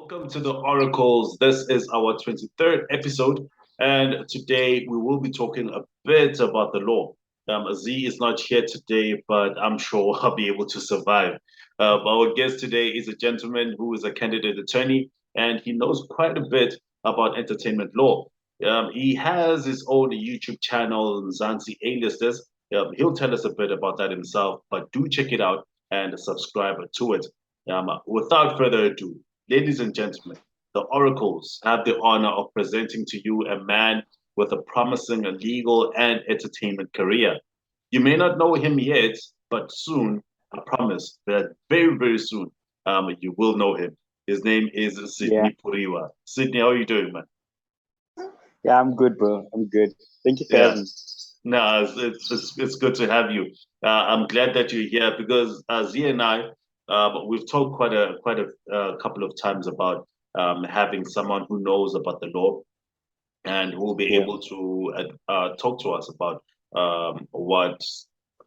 Welcome to the Oracles. This is our 23rd episode, and today we will be talking a bit about the law. Z is not here today, but I'm sure I'll be able to survive. Our guest today is a gentleman who is a candidate attorney, and he knows quite a bit about entertainment law. He has his own YouTube channel, Mzansi A-Listers. He'll tell us a bit about that himself, but do check it out and subscribe to it. Without further ado, ladies and gentlemen, the Oracles have the honor of presenting to you a man with a promising legal and entertainment career. You may not know him yet, but soon, I promise that very soon, you will know him. His name is Yeah, Sydney Phuriwa. Sydney, how are you doing, man? yeah, I'm good, bro. I'm good. Thank you for Yeah, having me. no, it's good to have you. I'm glad that you're here because Z and I, we've talked quite a couple of times about having someone who knows about the law and who will be Yeah, able to talk to us about what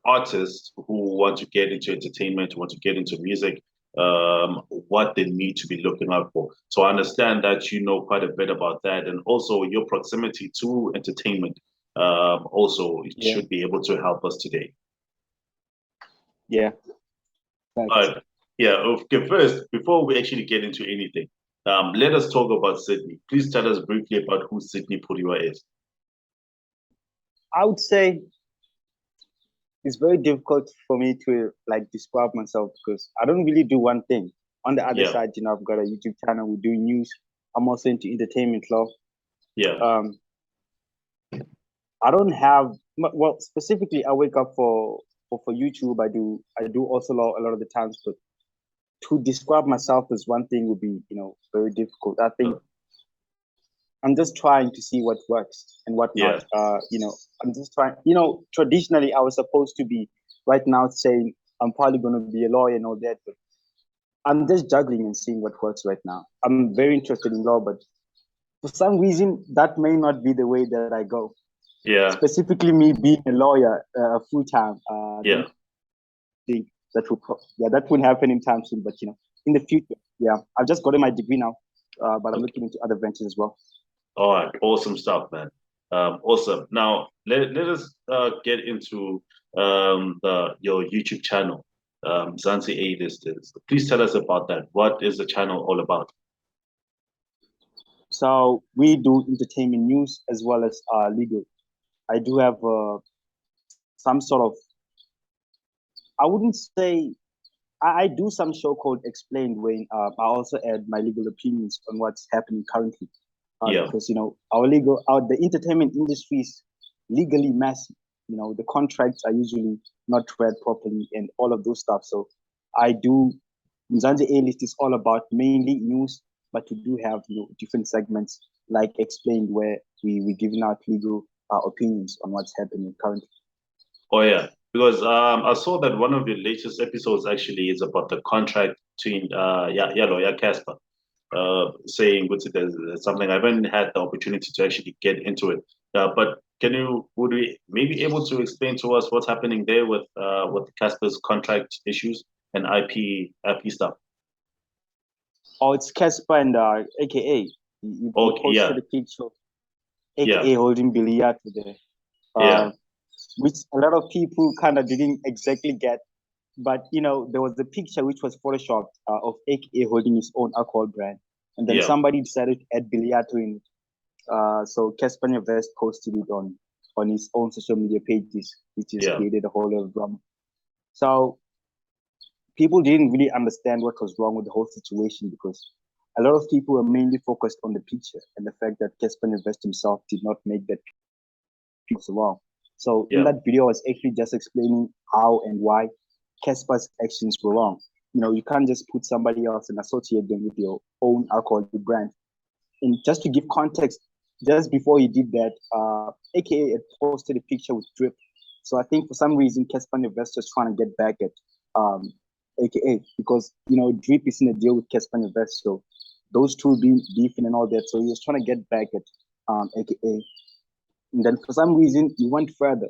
artists who want to get into entertainment, who want to get into music, what they need to be looking out for. So I understand that you know quite a bit about that, and also your proximity to entertainment also yeah, should be able to help us today. yeah. Facts. But yeah, okay, first, before we actually get into anything, let us talk about Sydney. Please tell us briefly about who Sydney Puriwa is. I would say it's very difficult for me to like describe myself because I don't really do one thing. On the other Yeah, side, I've got a YouTube channel. We do news. I'm also into entertainment law. yeah, Um, I don't have well specifically. I wake up for YouTube. I do also law a lot of the times, but to describe myself as one thing would be very difficult. I think I'm just trying to see what works and what not. yeah, I'm just trying. Traditionally, I was supposed to be right now saying I'm probably going to be a lawyer and all that, but I'm just juggling and seeing what works right now. I'm very interested in law, but for some reason, that may not be the way that I go. yeah, Specifically, me being a lawyer full time, I don't yeah. think that would happen in time soon. But in the future, yeah, I've just gotten my degree now, but I'm Okay. looking into other ventures as well. All right. Awesome stuff, man. Awesome. Now let us get into the your YouTube channel, Mzansi A-Listers. Please tell us about that. What is the channel all about? So we do entertainment news as well as legal. I do have some sort of, I wouldn't say, I do some show called Explained when I also add my legal opinions on what's happening currently. Yeah, Because, the entertainment industry is legally messy. The contracts are usually not read properly and all of those stuff. So I do, Mzansi A-List is all about mainly news, but we do have, different segments like Explained where we're giving out legal opinions on what's happening currently. oh yeah, because I saw that one of your latest episodes actually is about the contract between Lawyer Casper, saying which there's something I haven't had the opportunity to actually get into it. But would we maybe able to explain to us what's happening there with Casper's contract issues and IP stuff? Oh, it's Casper and AKA. You Okay, posted yeah, a picture of yeah, AKA holding Billiard there, yeah, uh, which a lot of people kind of didn't exactly get. But there was a picture which was photoshopped of AKA holding his own alcohol brand, and then yeah, somebody decided to add Billiard in it. So Casper Nyovest posted it on his own social media pages, which has yeah, created a whole lot of drama. So people didn't really understand what was wrong with the whole situation because a lot of people were mainly focused on the picture and the fact that Casper Nyovest himself did not make that picture wrong. So in yeah, that video, I was actually just explaining how and why Casper's actions were wrong. You can't just put somebody else and associate them with your own alcohol brand. And just to give context, just before he did that, AKA had posted a picture with Drip. So I think for some reason, Casper Nyovest was trying to get back at um, AKA because Drip is in a deal with Casper Nyovest, so those two being beefing and all that. So he was trying to get back at AKA, and then for some reason he went further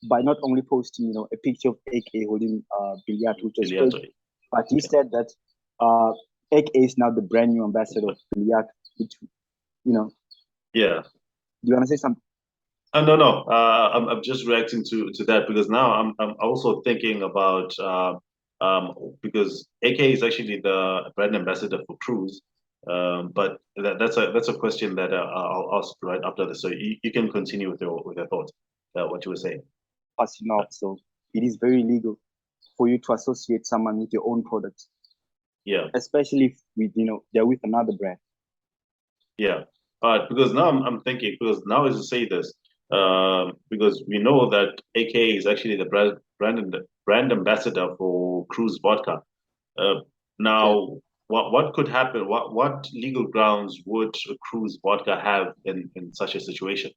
by not only posting a picture of AKA holding Billiard, which was fake, Biliato. but he Yeah, said that uh, AK is now the brand new ambassador of Phuriwa, which, you know, Yeah. do you want to say something? No, no. I'm just reacting to that because now I'm also thinking about because AK is actually the brand ambassador for Cruise. But that's a question that I'll ask right after this. So you can continue with your thoughts, what you were saying. Passing off. So it is very legal for you to associate someone with your own products, Yeah. especially if with they're with another brand. Yeah, but because now I'm thinking because now as you say this, because we know that AK is actually the brand ambassador for Cruise Vodka. Uh, Yeah, now, what could happen? What legal grounds would Cruise Vodka have in such a situation?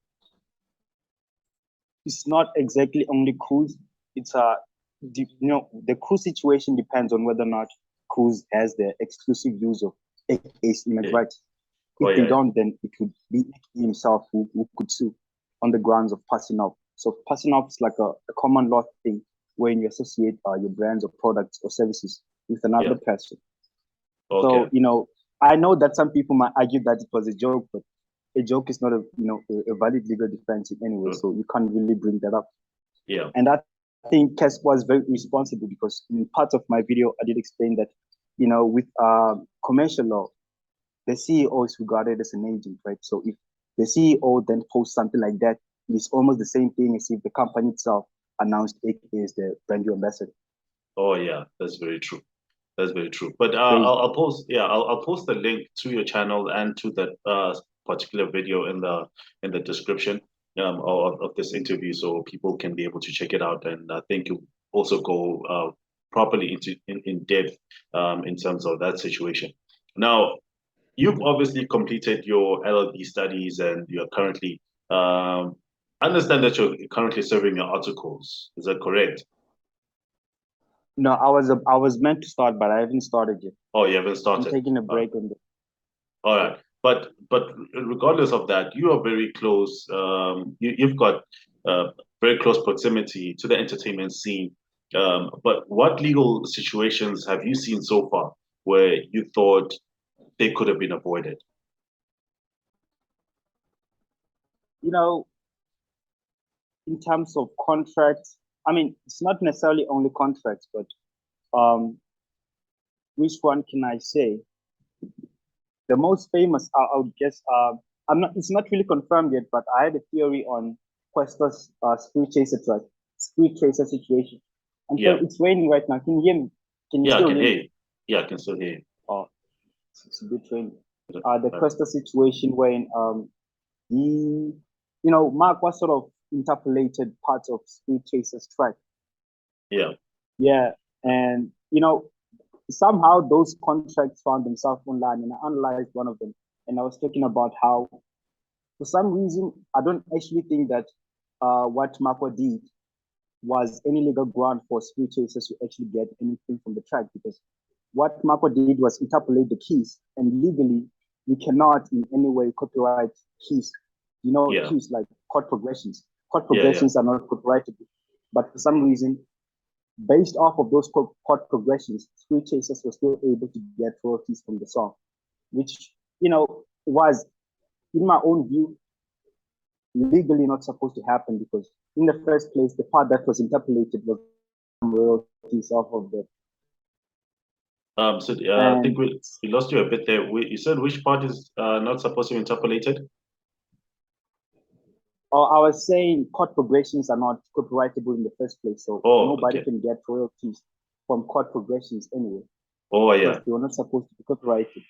it's not exactly only cruise. It's the cruise situation depends on whether or not cruise has the exclusive use of AK's image Yeah. rights. Oh If they yeah. don't, then it would be himself who could sue on the grounds of passing off. So passing off is like a common law thing when you associate your brands or products or services with Yeah. another person. Okay. So I know that some people might argue that it was a joke, but a joke is not a valid legal defense in any way. Uh, So you can't really bring that up. Yeah. And I think Kes was very responsible because in part of my video I did explain that with commercial law the CEO is regarded as an agent, right? So if the CEO then posts something like that, it's almost the same thing as if the company itself announced it is the brand new ambassador. Oh yeah. That's very true. That's very true. But Crazy. I'll post yeah I'll post the link to your channel and to that particular video in the description of this interview so people can be able to check it out and I think you also go properly in depth in terms of that situation. Now you've obviously completed your LLB studies and you're currently I understand that you're currently serving your articles. Is that correct? No, I was meant to start, but I haven't started yet. Oh, you haven't I'm started. taking a Uh, break on the. All right, but regardless of that, you are very close. You've got very close proximity to the entertainment scene. But what legal situations have you seen so far where you thought they could have been avoided? You know, in terms of contracts, I mean, it's not necessarily only contracts, but which one can I say? The most famous, I would guess. I'm not. It's not really confirmed yet, but I had a theory on Questor's Spirit Chaser track, Spirit Chaser situation. I'm sorry, Yeah, it's raining right now. Can you hear me? Can you yeah, I still can hear hear me? you. Yeah, I can still hear Oh, it's a bit raining. you. The Questor situation when he, Mark was sort of interpolated parts of Spirit Chaser's track. Yeah, Yeah, and somehow those contracts found themselves online, and I analyzed one of them, and I was talking about how for some reason, I don't actually think that what Marco did was any legal ground for Spirit Chasers to actually get anything from the track because what Marco did was interpolate the keys, and legally, you cannot in any way copyright keys. yeah, Keys like chord progressions. Chord yeah, yeah. progressions are not copyrightable, but for some reason, based off of those chord progressions, Spirit Chasers were still able to get royalties from the song, which was in my own view legally not supposed to happen because in the first place the part that was interpolated was royalties off of the So I think and we lost you a bit there. You said which part is not supposed to be interpolated? or I was saying chord progressions are not copyrightable in the first place, so Oh, nobody okay. can get royalties from chord progressions anyway Oh, because yeah, they were not supposed to be copyrighted.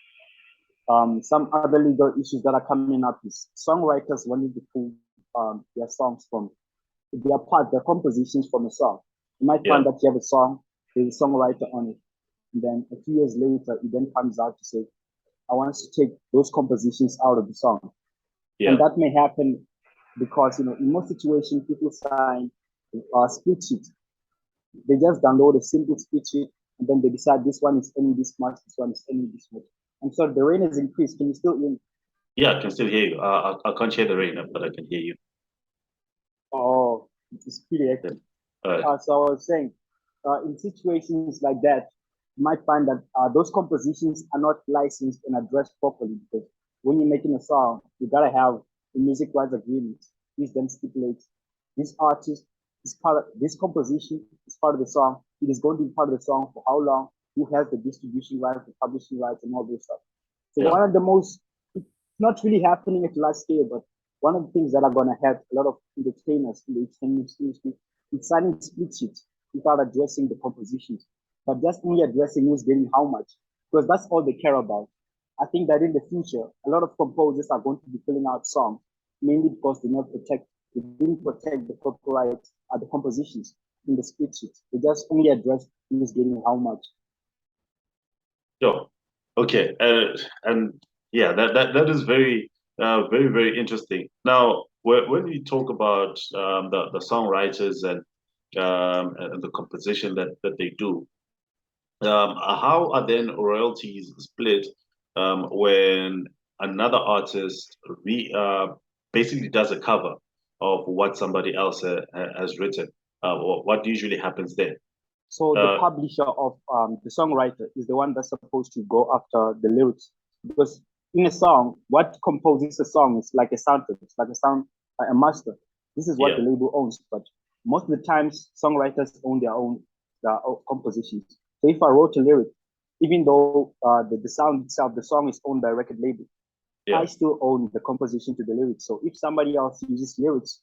Some other legal issues that are coming up is songwriters wanting to pull their songs from their compositions from a song. You might yeah, find that you have a song, there's a songwriter on it, and then a few years later, it then comes out to say, I want to take those compositions out of the song. And yeah. that may happen because, in most situations, people sign split sheet. They just download a simple split sheet and then they decide this one is earning this much, this one is earning this much. And so the rain has increased. Can you still hear me? Yeah, I can still hear you. I can't hear the rain, but I can hear you. Oh, it's pretty Yeah. hectic. All right. So I was saying, in situations like that, you might find that those compositions are not licensed and addressed properly because when you're making a song, you gotta have a music rights agreement, which then stipulates this artist is part of this composition is part of the song. It is going to be part of the song for how long, who has the distribution rights, the publishing rights, and all this stuff. So Yeah. one of the most, it's not really happening at large scale, but one of the things that are going to help a lot of entertainers in the entertainment industry is signing split sheets without addressing the compositions, but just only addressing who's getting how much, because that's all they care about. I think that in the future, a lot of composers are going to be filling out songs mainly because they didn't protect the copyright the compositions in the split sheets. They just only address who's getting how much. Sure. Okay. And yeah, that is very interesting. Now, when we talk about the songwriters and the composition that they do, how are then royalties split when another artist basically does a cover of what somebody else has written? What usually happens there? So the Uh, publisher of the songwriter is the one that's supposed to go after the lyrics because in a song, what composes a song is like a soundtrack, it's like a master. This is what yeah, the label owns, but most of the times songwriters own their own compositions. So if I wrote a lyric, even though the sound itself, the song is owned by a record label, yeah. I still own the composition to the lyrics. So if somebody else uses lyrics,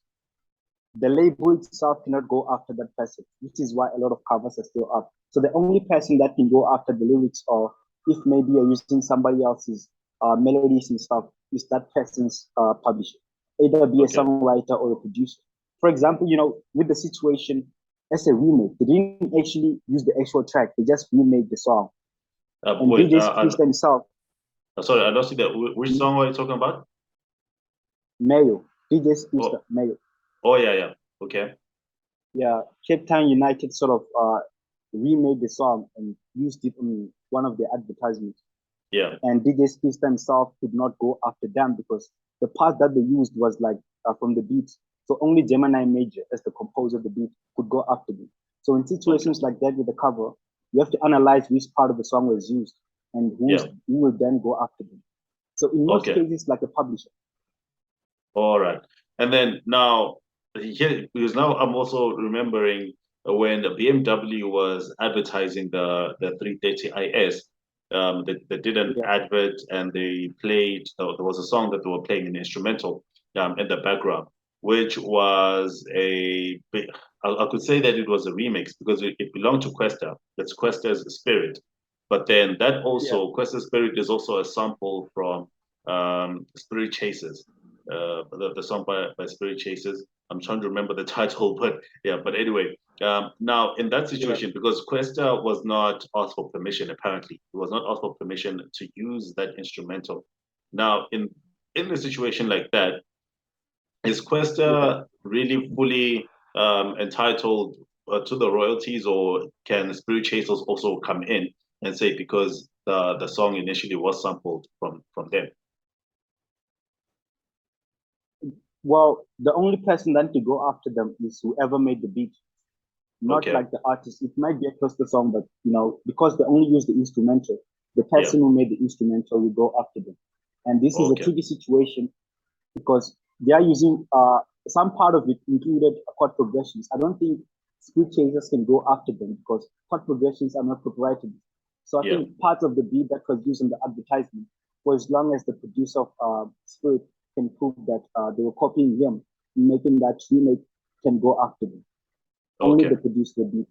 the label itself cannot go after that person, which is why a lot of covers are still up. So the only person that can go after the lyrics, or if maybe you're using somebody else's melodies and stuff, is that person's publisher, either be a Okay. songwriter or a producer. For example, with the situation as a remake, they didn't actually use the actual track; they just remade the song. And Wait. DJ Squeeze himself, Sorry, I don't see that. Which song are you talking about? Mayo, DJ Squeeze Oh, Mayo. oh yeah, yeah. Okay. Yeah, Cape Town United sort of remade the song and used it in one of their advertisements. Yeah. And DJ Space himself could not go after them because the part that they used was like from the beat. So only Gemini Major, as the composer of the beat, could go after them. So in Okay. situations like that with the cover, you have to analyze which part of the song was used and Yeah. who will then go after them. So in most Okay. cases, like a publisher. All right. And then now, here, because now I'm also remembering when the BMW was advertising the 330 IS, they did an Yeah, advert and they played, there was a song that they were playing an instrumental in the background, which was I could say that it was a remix because it belonged to Questa. That's Questa's Spirit. But then that yeah, also, Questa's Spirit is also a sample from Spirit Chasers, the song by Spirit Chasers. I'm trying to remember the title, but yeah. But anyway, now in that yeah. situation, because Questa was not asked for permission, apparently, he was not asked for permission to use that instrumental. Now, in a situation like that, is Yeah. Questa really fully entitled to the royalties, or can Spirit Chasers also come in and say because the song initially was sampled from them? Well, the only person that to go after them is whoever made the beat, not Okay, like the artist. It might be across the song, but because they only use the instrumental, the yeah, person who made the instrumental will go after them. And this is a okay, tricky situation because they are using some part of it included chord progressions. I don't think Spirit Chasers can go after them because chord progressions are not copyrighted. So I yeah, think part of the beat that was used in the advertisement, for as long as the producer of Spirit can prove that they were copying him, making that remake can go after them. Only okay. the producer the beat.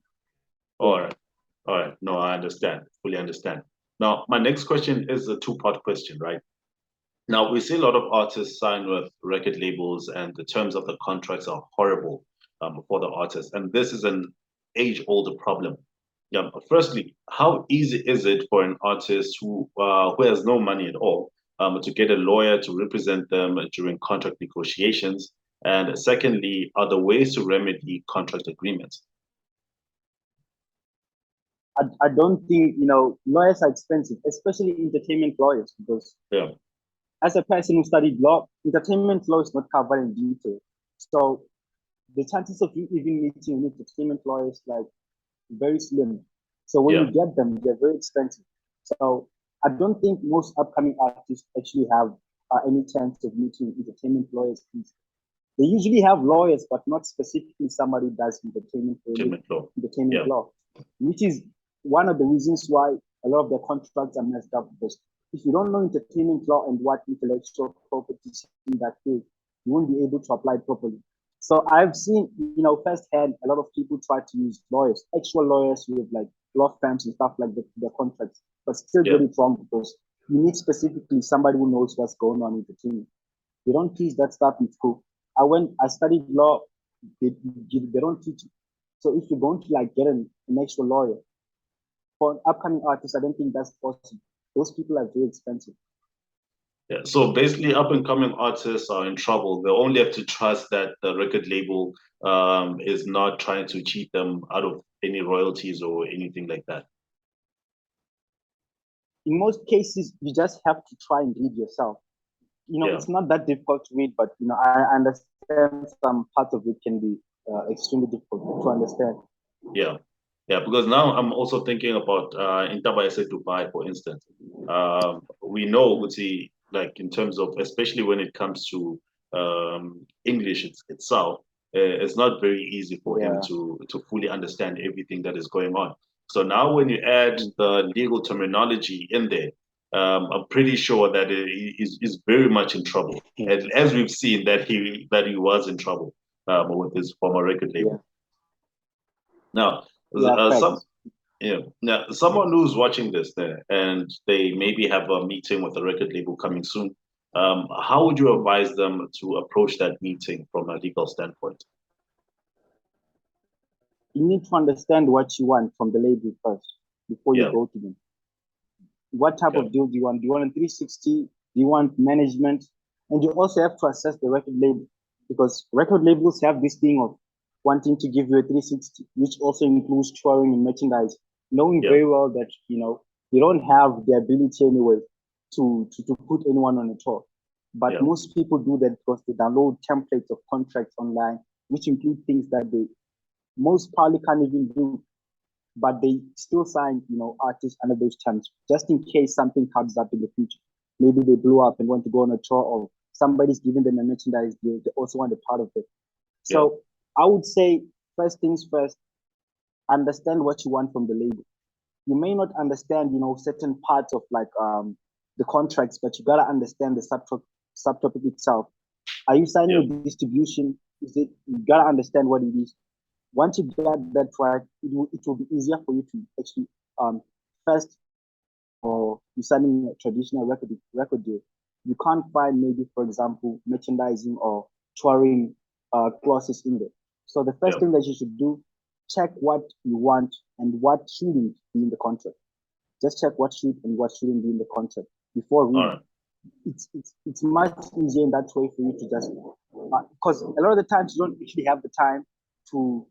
Yeah. All right. All right. No, I understand. Fully understand. Now, my next question is a two-part question, right? Now, we see a lot of artists sign with record labels, and the terms of the contracts are horrible for the artists. And this is an age-old problem. Yeah. Firstly, how easy is it for an artist who has no money at all to get a lawyer to represent them during contract negotiations? And secondly, are there ways to remedy contract agreements? I don't think, lawyers are expensive, especially entertainment lawyers, because Yeah. as a person who studied law, entertainment law is not covered in detail. So the chances of you even meeting an entertainment lawyer is like very slim. So when you Yeah. get them, they're very expensive. So I don't think most upcoming artists actually have any chance of meeting entertainment lawyers. They usually have lawyers, but not specifically somebody who does entertainment for a living, Entertainment law. entertainment Yeah. law, which is one of the reasons why a lot of their contracts are messed up. Because if you don't know entertainment law and what intellectual property is in that field, you won't be able to apply it properly. So I've seen, firsthand, a lot of people try to use lawyers, actual lawyers with like law firms and stuff like that, their contracts, but still Yeah. get it wrong because you need specifically somebody who knows what's going on in the team. They don't teach that stuff in school. I studied law. They don't teach it. So if you're going to like get an actual lawyer for an upcoming artist, I don't think that's possible. Those people are very expensive. Yeah. So basically, up and coming artists are in trouble. They only have to trust that the record label is not trying to cheat them out of any royalties or anything like that. In most cases, you just have to try and read yourself. Yeah. It's not that difficult to read, but I understand some parts of it can be extremely difficult to understand. Yeah. Yeah, because now I'm also thinking about in Taba Dubai, for instance. We know, would see, like in terms of, especially when it comes to English itself, it's not very easy for him Yeah. to fully understand everything that is going on. So now, when you add the legal terminology in there, I'm pretty sure that is very much in trouble. And as we've seen that he was in trouble with his former record Yeah. label. Now, Yeah. some Facts. yeah. Now, someone who's watching this there and they maybe have a meeting with a record label coming soon, how would you advise them to approach that meeting from a legal standpoint? You need to understand what you want from the label first before you Yeah, go to them. What type yeah, of deal do you want? Do you want a 360? Do you want management? And you also have to assess the record label because record labels have this thing of wanting to give you a 360, which also includes touring and merchandise, knowing yeah, very well that you don't have the ability anyway to put anyone on a tour. But yeah, most people do that because they download templates of contracts online, which include things that they most probably can't even do, but they still sign, artists under those terms, just in case something comes up in the future. Maybe they blew up and want to go on a tour, or somebody's giving them a merchandise deal. They also want a part of it. yeah, So I would say, first things first, understand what you want from the label. You may not understand, certain parts of like the contracts, but you gotta understand the subtopic itself. Are you signing yeah, a distribution? Is it you gotta understand what it is? Once you get that right, it will be easier for you to actually first or you're signing a traditional record deal. You can't find maybe, for example, merchandising or touring clauses in there. So the yeah. first thing that you should do, check what you want and what shouldn't be in the contract. Just check what should and what shouldn't be in the contract before All reading. right. It's much easier in that way for you to just because a lot of the times you don't actually have the time to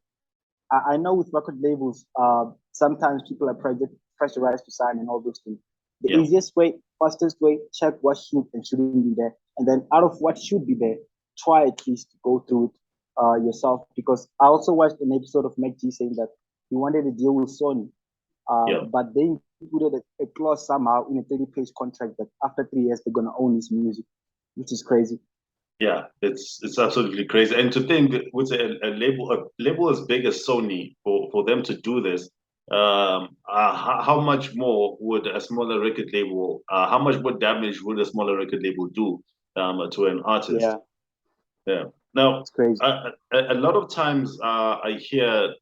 I know with record labels, sometimes people are pressurized to sign and all those things. The Yeah, easiest way, fastest way, check what should and shouldn't be there. And then out of what should be there, try at least to go through it yourself. Because I also watched an episode of Meg G saying that he wanted to deal with Sony, yeah. but they included a clause somehow in a 30-page contract that after 3 years, they're going to own his music, which is crazy. Yeah, it's absolutely crazy. And to think with a label as big as Sony for them to do this, how much more would a smaller record label, how much more damage would a smaller record label do to an artist? Yeah, Yeah. Now, it's crazy. a lot of times I hear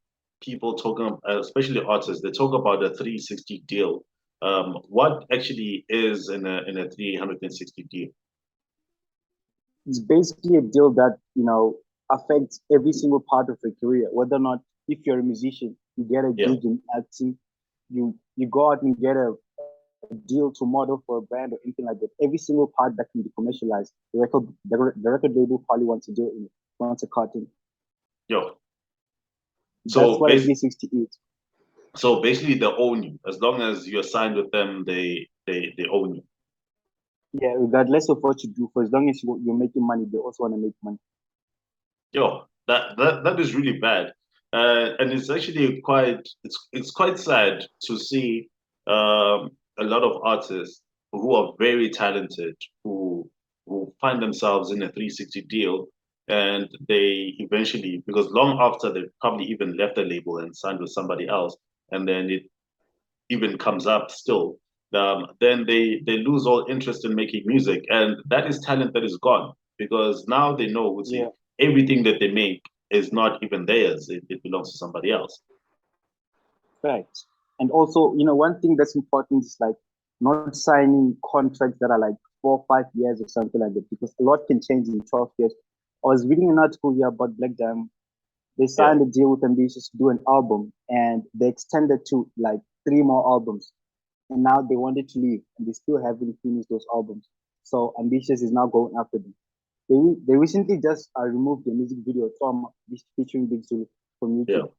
people talking, especially artists, they talk about a 360 deal. What actually is in a 360 deal? It's basically a deal that affects every single part of your career. Whether or not, if you're a musician, you get a Yeah, gig in acting, you go out and get a deal to model for a brand or anything like that. Every single part that can be commercialized, the record label probably wants to do it in it, wants a cut in. yeah. That's So what a basically. 360 is. So basically, they own you. As long as you're signed with them, they own you. Yeah, regardless of what you do, for as long as you're making money, they also want to make money. Yo, that is really bad. And it's actually it's quite sad to see a lot of artists who are very talented who find themselves in a 360 deal, and they eventually, because long after they've probably even left the label and signed with somebody else, and then it even comes up still, then they lose all interest in making music, and that is talent that is gone because now they know, see, Yeah, everything that they make is not even theirs; it belongs to somebody else. right. And also, one thing that's important is like not signing contracts that are like 4 or 5 years or something like that, because a lot can change in 12 years. I was reading an article here about Black Diamond. They Yeah, signed a deal with Ambitious to do an album, and they extended to like three more albums. And now they wanted to leave, and they still haven't finished those albums. So Ambitious is now going after them. They recently just removed the music video from featuring Big Zulu from yeah. YouTube.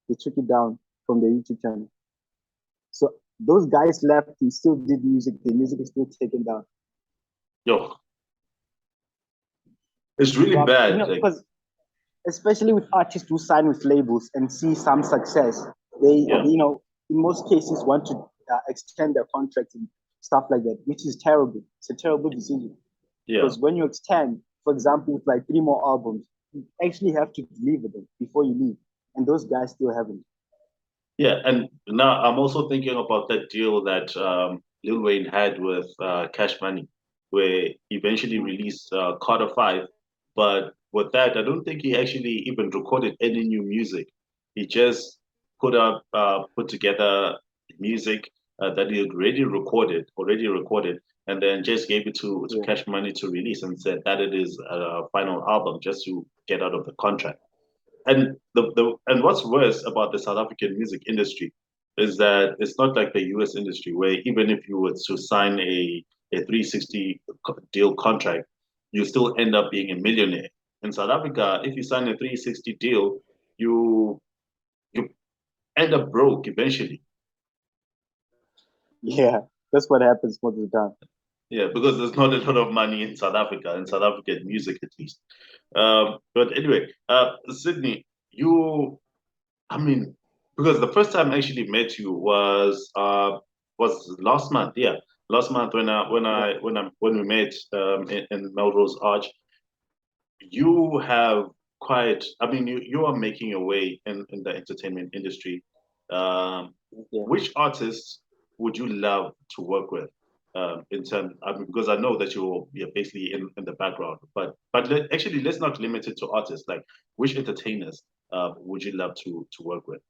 They took it down from the YouTube channel. So those guys left and still did music. The music is still taken down. Yo, it's really But bad. Like, because especially with artists who sign with labels and see some success, they yeah, in most cases want to extend their contracts and stuff like that, which is terrible. It's a terrible decision yeah. because when you extend, for example, with like three more albums, you actually have to deliver them before you leave, and those guys still haven't. Yeah, and now I'm also thinking about that deal that Lil Wayne had with Cash Money, where he eventually Mm. released Carter 5. But with that, I don't think he actually even recorded any new music. He just put together music that he had already recorded, and then just gave it to Yeah, Cash Money to release and said that it is a final album just to get out of the contract. And and what's worse about the South African music industry is that it's not like the US industry where even if you were to sign a 360 deal contract, you still end up being a millionaire. In South Africa, if you sign a 360 deal, you you end up broke eventually. yeah, that's what happens most of the time. Yeah, because there's not a lot of money in South Africa, in South African music at least. But anyway, Sydney, you I mean, because the first time I actually met you was last month. Yeah, last month Yeah, when we met in Melrose Arch. You have quite. I mean, you are making your way in the entertainment industry. yeah. Which artists would you love to work with? In terms, I mean, because I know that you're basically in the background, but actually, let's not limit it to artists. Like, which entertainers would you love to work with?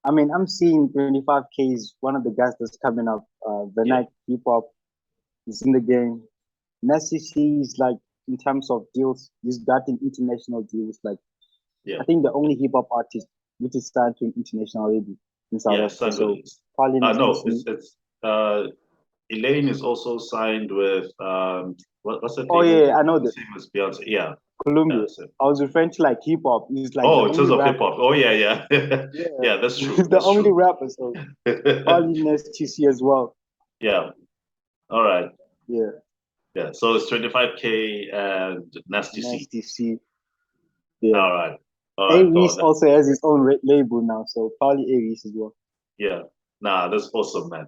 I mean, I'm seeing 25K is one of the guys that's coming up. The Yeah. night hip hop is in the game. Messi is like in terms of deals, he's gotten international deals. Like Yeah, I think the only hip hop artist which is signed to an international label in South yeah, Africa. So Sangolese. probably No, Mzansi. it's Elaine is also signed with what's that Oh label yeah, that I know the that same as Beyonce? Yeah, yeah. Columbia. So, I was referring to like hip hop. He's like the oh, in terms only of hip rapper. hop. Oh yeah, yeah, Yeah, yeah. That's true. he's the That's only true. rapper. So probably next TC as well. Yeah. All right. Yeah, Yeah. So it's 25K and Nasty next C. TC. Yeah, All right. All right. Oh, A-Reece also has his own label now. So probably A-Reece as well. yeah. Nah, that's awesome, man.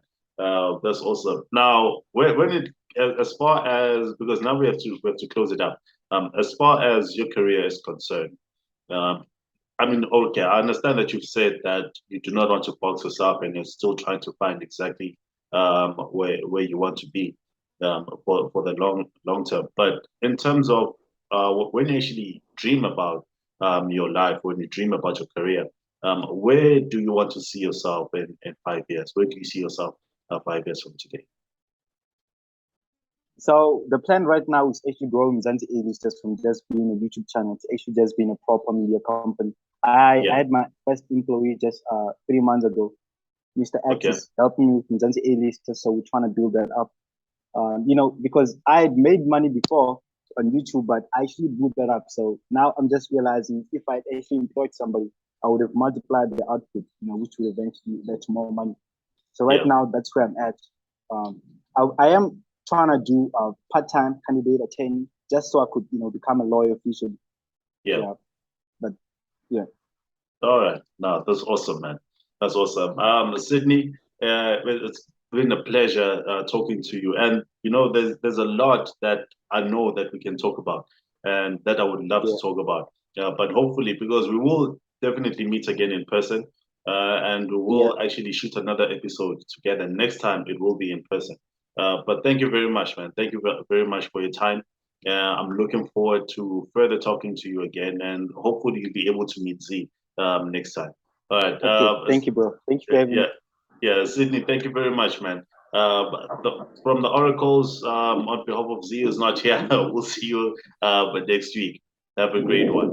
That's awesome. Now, when it as far as because now we have to close it up. As far as your career is concerned, um, I mean, okay, I understand that you've said that you do not want to box yourself and you're still trying to find exactly where you want to be for the long term. But in terms of when you actually dream about your life, when you dream about your career, where do you want to see yourself in 5 years? Where do you see yourself 5 years from today? So the plan right now is actually growing Mzansi A-Listers from just being a YouTube channel to actually just being a proper media company. I Yeah. had my first employee just 3 months ago, Mr. X Okay. is helping me with Mzansi A-Listers, so we're trying to build that up. Because I had made money before on YouTube, but I actually blew that up. So now I'm just realizing if I actually employed somebody, I would have multiplied the output, which would eventually lead to more money. So right Yeah. now, that's where I'm at. I am trying to do a part-time candidate attorney just so I could, become a lawyer officially. Yeah. Yeah. Yeah. All right. No, that's awesome, man. That's awesome. Sydney, it's been a pleasure talking to you. And there's a lot that I know that we can talk about, and that I would love to Yeah. talk about. But hopefully, because we will definitely meet again in person, and we Yeah. will actually shoot another episode together. Next time, it will be in person. But thank you very much, man. Thank you very much for your time. I'm looking forward to further talking to you again, and hopefully you'll be able to meet Z next time. All right. Okay. Thank you, bro. Thank you for having Yeah, me. yeah, Sydney, thank you very much, man. From the Oracles, on behalf of Z, who's not here, we'll see you next week. Have a great one.